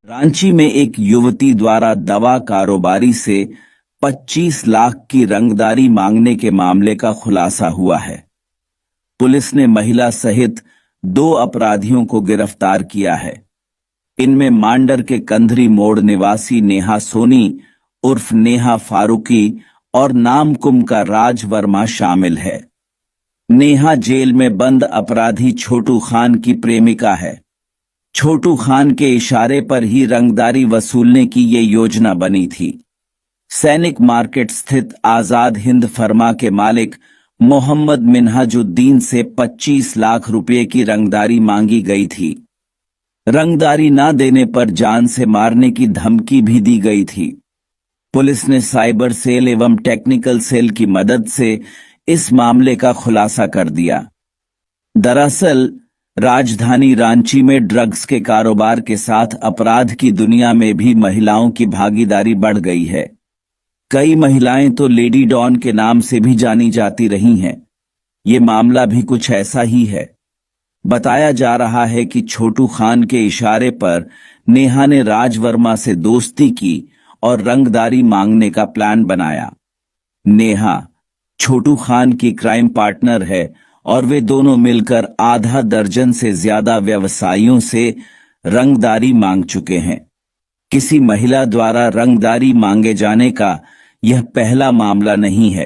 रांची में एक युवती द्वारा दवा कारोबारी से 25 लाख की रंगदारी मांगने के मामले का खुलासा हुआ है। पुलिस ने महिला सहित 2 अपराधियों को गिरफ्तार किया है। इनमें मांडर के कंधरी मोड़ निवासी नेहा सोनी उर्फ नेहा फारूकी और नामकुम का राज वर्मा शामिल है। नेहा जेल में बंद अपराधी छोटू खान की प्रेमिका है। छोटू खान के इशारे पर ही रंगदारी वसूलने की ये योजना बनी थी। सैनिक मार्केट स्थित आजाद हिंद फर्मा के मालिक मोहम्मद मिन्हाजुद्दीन से 25 लाख रुपए की रंगदारी मांगी गई थी। रंगदारी न देने पर जान से मारने की धमकी भी दी गई थी। पुलिस ने साइबर सेल एवं टेक्निकल सेल की मदद से इस मामले का खुलासा कर दिया। दरअसल राजधानी रांची में ड्रग्स के कारोबार के साथ अपराध की दुनिया में भी महिलाओं की भागीदारी बढ़ गई है। कई महिलाएं तो लेडी डॉन के नाम से भी जानी जाती रही हैं। ये मामला भी कुछ ऐसा ही है। बताया जा रहा है कि छोटू खान के इशारे पर नेहा ने राज वर्मा से दोस्ती की और रंगदारी मांगने का प्लान बनाया। नेहा छोटू खान की क्राइम पार्टनर है और वे दोनों मिलकर आधा दर्जन से ज्यादा व्यवसायियों से रंगदारी मांग चुके हैं। किसी महिला द्वारा रंगदारी मांगे जाने का यह पहला मामला नहीं है।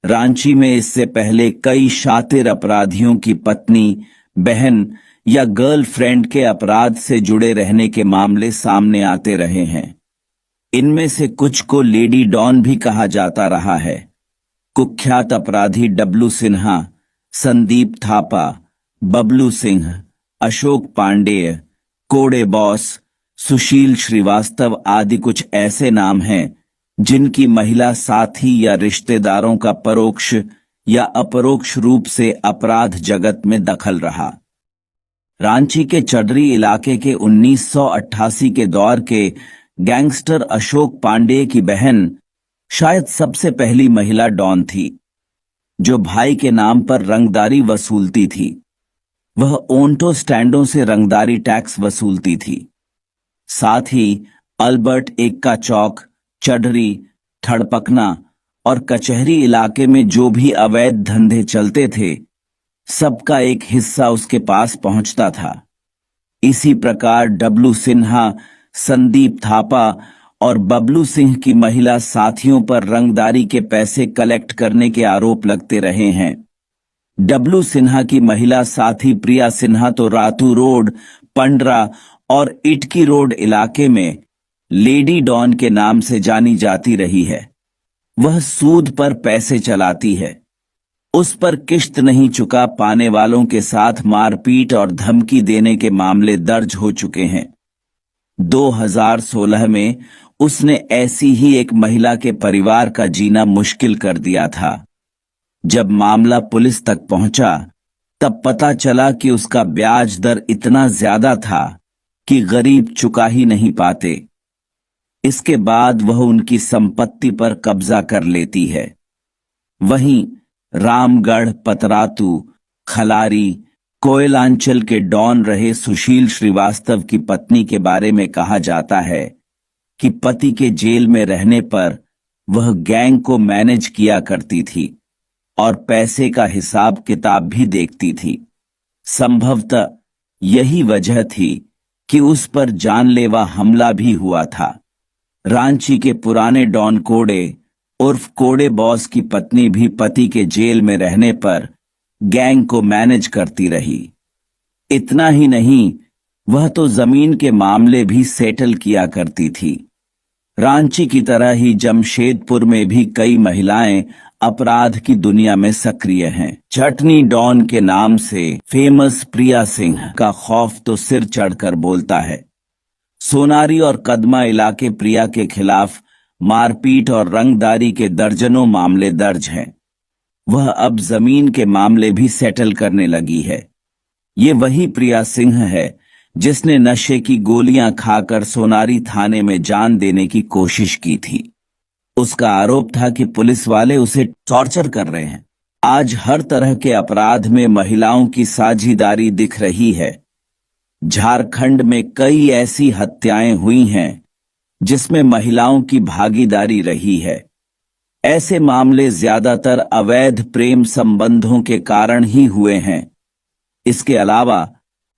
रांची में इससे पहले कई शातिर अपराधियों की पत्नी, बहन या गर्लफ्रेंड के अपराध से जुड़े रहने के मामले सामने आते रहे हैं। इनमें से कुछ को लेडी डॉन भी कहा जाता रहा है। कुख्यात अपराधी डब्लू सिन्हा, संदीप थापा, बबलू सिंह, अशोक पांडेय, कोड़े बॉस, सुशील श्रीवास्तव आदि कुछ ऐसे नाम हैं जिनकी महिला साथी या रिश्तेदारों का परोक्ष या अपरोक्ष रूप से अपराध जगत में दखल रहा। रांची के चडरी इलाके के 1988 के दौर के गैंगस्टर अशोक पांडेय की बहन शायद सबसे पहली महिला डॉन थी जो भाई के नाम पर रंगदारी वसूलती थी। वह ओंटो स्टैंडों से रंगदारी टैक्स वसूलती थी। साथ ही अल्बर्ट एक्का चौक, चडरी, थड़पकना और कचहरी इलाके में जो भी अवैध धंधे चलते थे, सबका एक हिस्सा उसके पास पहुंचता था। इसी प्रकार डब्लू सिन्हा, संदीप थापा और बबलू सिंह की महिला साथियों पर रंगदारी के पैसे कलेक्ट करने के आरोप लगते रहे हैं। डब्लू सिन्हा की महिला साथी प्रिया सिन्हा तो रातू रोड, पंडरा और इटकी रोड इलाके में लेडी डॉन के नाम से जानी जाती रही है। वह सूद पर पैसे चलाती है। उस पर किश्त नहीं चुका पाने वालों के साथ मारपीट और धमकी देने के मामले दर्ज हो चुके हैं। 2016 में उसने ऐसी ही एक महिला के परिवार का जीना मुश्किल कर दिया था। जब मामला पुलिस तक पहुंचा, तब पता चला कि उसका ब्याज दर इतना ज्यादा था कि गरीब चुका ही नहीं पाते। इसके बाद वह उनकी संपत्ति पर कब्जा कर लेती है। वहीं रामगढ़, पतरातू, खलारी, कोयलांचल के डॉन रहे सुशील श्रीवास्तव की पत्नी के बारे में कहा जाता है कि पति के जेल में रहने पर वह गैंग को मैनेज किया करती थी और पैसे का हिसाब किताब भी देखती थी। संभवतः यही वजह थी कि उस पर जानलेवा हमला भी हुआ था। रांची के पुराने डॉन कोड़े उर्फ कोड़े बॉस की पत्नी भी पति के जेल में रहने पर गैंग को मैनेज करती रही। इतना ही नहीं, वह तो जमीन के मामले भी सेटल किया करती थी। रांची की तरह ही जमशेदपुर में भी कई महिलाएं अपराध की दुनिया में सक्रिय हैं। चटनी डॉन के नाम से फेमस प्रिया सिंह का खौफ तो सिर चढ़कर बोलता है। सोनारी और कदमा इलाके प्रिया के खिलाफ मारपीट और रंगदारी के दर्जनों मामले दर्ज हैं। वह अब जमीन के मामले भी सेटल करने लगी है। ये वही प्रिया सिंह है जिसने नशे की गोलियां खाकर सोनारी थाने में जान देने की कोशिश की थी। उसका आरोप था कि पुलिस वाले उसे टॉर्चर कर रहे हैं। आज हर तरह के अपराध में महिलाओं की साझेदारी दिख रही है। झारखंड में कई ऐसी हत्याएं हुई हैं जिसमें महिलाओं की भागीदारी रही है। ऐसे मामले ज्यादातर अवैध प्रेम संबंधों के कारण ही हुए हैं। इसके अलावा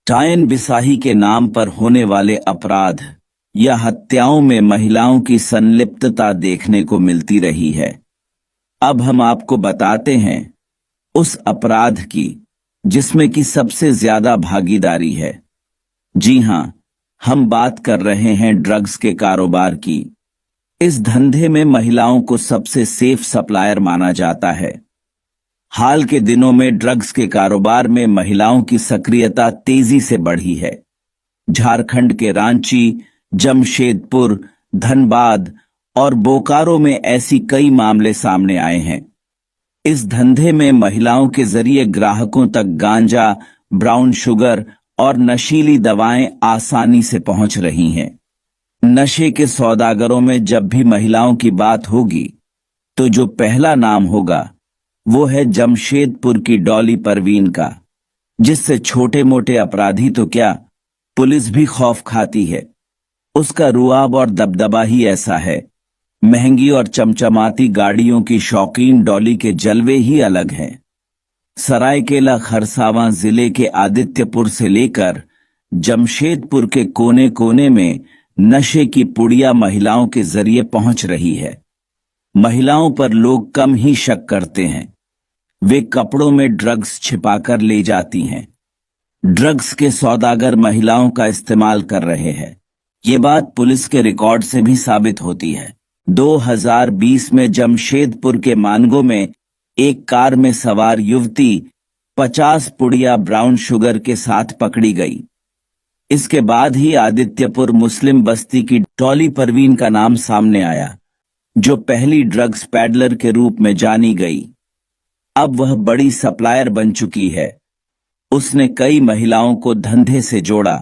टायन बिसाही के नाम पर होने वाले अपराध या हत्याओं में महिलाओं की संलिप्तता देखने को मिलती रही है। अब हम आपको बताते हैं उस अपराध की जिसमें की सबसे ज्यादा भागीदारी है। जी हां, हम बात कर रहे हैं ड्रग्स के कारोबार की। इस धंधे में महिलाओं को सबसे सेफ सप्लायर माना जाता है। हाल के दिनों में ड्रग्स के कारोबार में महिलाओं की सक्रियता तेजी से बढ़ी है। झारखंड के रांची, जमशेदपुर, धनबाद और बोकारो में ऐसी कई मामले सामने आए हैं। इस धंधे में महिलाओं के जरिए ग्राहकों तक गांजा, ब्राउन शुगर और नशीली दवाएं आसानी से पहुंच रही हैं। नशे के सौदागरों में जब भी महिलाओं की बात होगी तो जो पहला नाम होगा वो है जमशेदपुर की डॉली परवीन का, जिससे छोटे मोटे अपराधी तो क्या, पुलिस भी खौफ खाती है। उसका रुआब और दबदबा ही ऐसा है। महंगी और चमचमाती गाड़ियों की शौकीन डॉली के जलवे ही अलग हैं। सरायकेला खरसावां जिले के आदित्यपुर से लेकर जमशेदपुर के कोने कोने में नशे की पुड़िया महिलाओं के जरिए पहुंच रही है। महिलाओं पर लोग कम ही शक करते हैं। वे कपड़ों में ड्रग्स छिपाकर ले जाती हैं। ड्रग्स के सौदागर महिलाओं का इस्तेमाल कर रहे हैं। ये बात पुलिस के रिकॉर्ड से भी साबित होती है। 2020 में जमशेदपुर के मानगो में एक कार में सवार युवती 50 पुड़िया ब्राउन शुगर के साथ पकड़ी गई। इसके बाद ही आदित्यपुर मुस्लिम बस्ती की डॉली परवीन का नाम सामने आया, जो पहली ड्रग्स पैडलर के रूप में जानी गई। अब वह बड़ी सप्लायर बन चुकी है। उसने कई महिलाओं को धंधे से जोड़ा।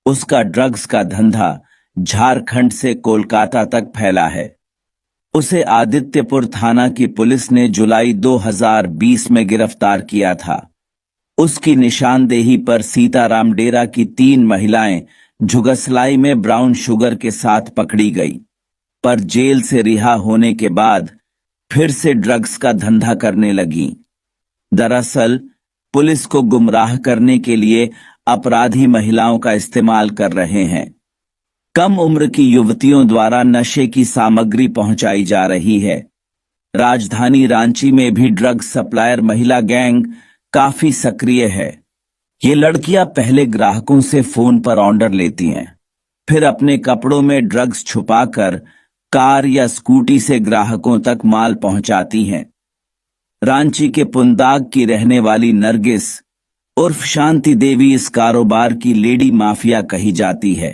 उसका ड्रग्स का धंधा झारखंड से कोलकाता तक फैला है। उसे आदित्यपुर थाना की पुलिस ने जुलाई 2020 में गिरफ्तार किया था। उसकी निशानदेही पर सीताराम डेरा की 3 महिलाएं झुगसलाई में ब्राउन शुगर के साथ पकड़ी गई, पर जेल से रिहा होने के बाद फिर से ड्रग्स का धंधा करने लगी। दरअसल पुलिस को गुमराह करने के लिए अपराधी महिलाओं का इस्तेमाल कर रहे हैं। कम उम्र की युवतियों द्वारा नशे की सामग्री पहुंचाई जा रही है। राजधानी रांची में भी ड्रग्स सप्लायर महिला गैंग काफी सक्रिय है। ये लड़कियां पहले ग्राहकों से फोन पर ऑर्डर लेती हैं, फिर अपने कपड़ों में ड्रग्स छुपाकर कार या स्कूटी से ग्राहकों तक माल पहुंचाती हैं। रांची के पुंदाग की रहने वाली नरगिस उर्फ शांति देवी इस कारोबार की लेडी माफिया कही जाती है।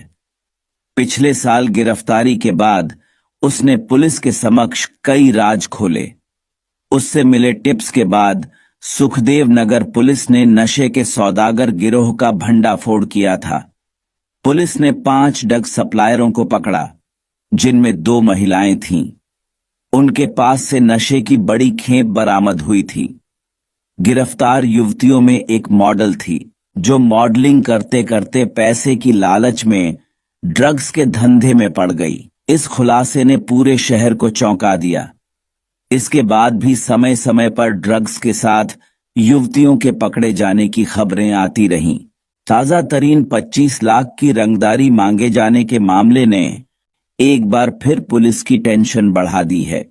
पिछले साल गिरफ्तारी के बाद उसने पुलिस के समक्ष कई राज खोले। उससे मिले टिप्स के बाद सुखदेव नगर पुलिस ने नशे के सौदागर गिरोह का भंडाफोड़ किया था। पुलिस ने 5 ड्रग्स सप्लायरों को पकड़ा, जिनमें 2 महिलाएं थीं। उनके पास से नशे की बड़ी खेप बरामद हुई थी। गिरफ्तार युवतियों में एक मॉडल थी, जो मॉडलिंग करते करते पैसे की लालच में ड्रग्स के धंधे में पड़ गई। इस खुलासे ने पूरे शहर को चौंका दिया। इसके बाद भी समय समय पर ड्रग्स के साथ युवतियों के पकड़े जाने की खबरें आती रहीं। ताजा तरीन 25 लाख की रंगदारी मांगे जाने के मामले ने एक बार फिर पुलिस की टेंशन बढ़ा दी है।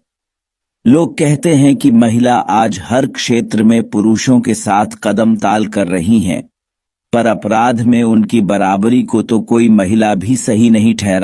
लोग कहते हैं कि महिला आज हर क्षेत्र में पुरुषों के साथ कदम ताल कर रही हैं, पर अपराध में उनकी बराबरी को तो कोई महिला भी सही नहीं ठहरा।